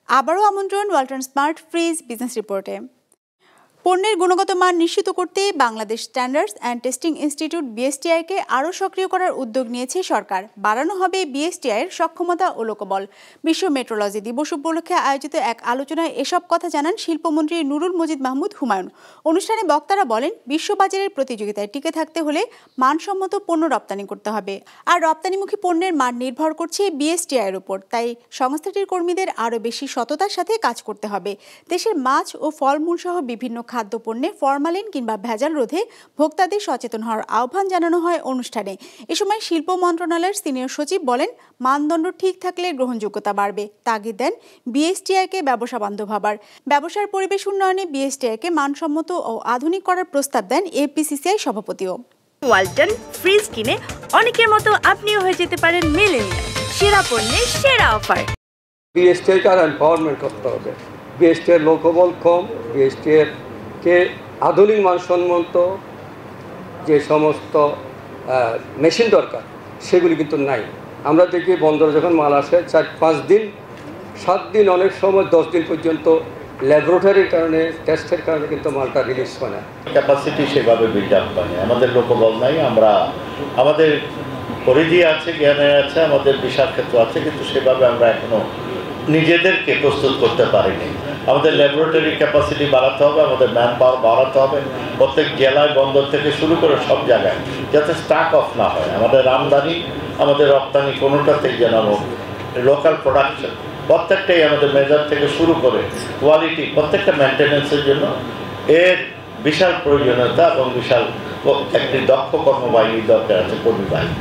আবারও আমন্ত্রণ Walton smart fridge business রিপোর্টে। পণ্যের গুণগত মান নিশ্চিত করতে Bangladesh standards and testing institute বিএসটিআইকে আরও সক্রিয় করার উদ্যোগ নিয়েছে সরকার। বাড়ানো হবে বিএসটিআইয়ের সক্ষমতা ও লোকবল। বিশ্ব মেট্রোলজি দিবস উপলক্ষে আয়োজিত এক আলোচনায় এসব কথা জানান শিল্পমন্ত্রী নুরুল মজিদ মাহমুদ হুমায়ুন। অনুষ্ঠানে বক্তারা বলেন, বিশ্ববাজারের প্রতিযোগিতায় টিকে থাকতে হলে মানসম্মত পণ্য রপ্তানি করতে হবে, আর রপ্তানিমুখী পণ্যের মান নির্ভর করছে বিএসটিআইয়ের উপর। তাই সংস্থাটির কর্মীদের আরও বেশি সততার সাথে কাজ করতে হবে। দেশের মাছ ও ফলমূল সহ বিভিন্ন খাদ্যপণ্যে ফরমালিন কিংবা ভেজাল রোধে ভোক্তাদের সচেতন হওয়ার আহ্বান জানানো হয় অনুষ্ঠানে। এ সময় শিল্প মন্ত্রণালয়ের সিনিয়র সচিব বলেন, মানদণ্ড ঠিক থাকলে গ্রহণযোগ্যতা বাড়বে। তাগিদ দেন বিএসটিআইকে ব্যবসা বান্ধব হবার, ব্যবসার পরিবেশ উন্নয়নে বিএসটিআইকে মানসম্মত ও আধুনিক করার প্রস্তাব দেন এপিসিসিআই সভাপতিও। ওয়ালটন ফ্রিজ কিনে অনেকের মতো আপনিও হয়ে যেতে পারেন মিলেনিয়াল। সেরা পণ্যের সেরা অফার। বিএসটিআইকে আর এম্পাওয়ারমেন্ট করতে হবে। বিএসটিআইয়ের লোকবল কম, বিএসটিআইকে আধুনিক মানসম্মত যে সমস্ত মেশিন দরকার সেগুলি কিন্তু নাই। আমরা দেখি বন্দরে যখন মাল আসে 4-5 দিন, 7 দিন, অনেক সময় 10 দিন পর্যন্ত ল্যাবরেটরির কারণে, টেস্টের কারণে কিন্তু মালটা রিলিজ হয় না। ক্যাপাসিটি সেভাবে বিল্ড আপ হয় না, আমাদের লোকবল নাই। আমাদের পরিধি আছে, জ্ঞানের আছে, আমাদের বিশাল ক্ষেত্র আছে, কিন্তু সেভাবে আমরা এখনো নিজেদেরকে প্রস্তুত করতে পারিনি। আমাদের ল্যাবরেটরি ক্যাপাসিটি বাড়াতে হবে, আমাদের ম্যান পাওয়ার বাড়াতে হবে, প্রত্যেক জেলায় বন্দর থেকে শুরু করে সব জায়গায়, যাতে স্টাক অফ না হয়। আমাদের আমদানি, আমাদের রপ্তানি কোনোটাতেই যেন লোকাল প্রোডাকশন প্রত্যেকটাই আমাদের মেজার থেকে শুরু করে কোয়ালিটি প্রত্যেকটা মেনটেন্যান্সের জন্য এর বিশাল প্রয়োজনীয়তা এবং বিশাল একটি দক্ষ কর্মবাহিনীর দরকার আছে, কর্মী বাহিনী।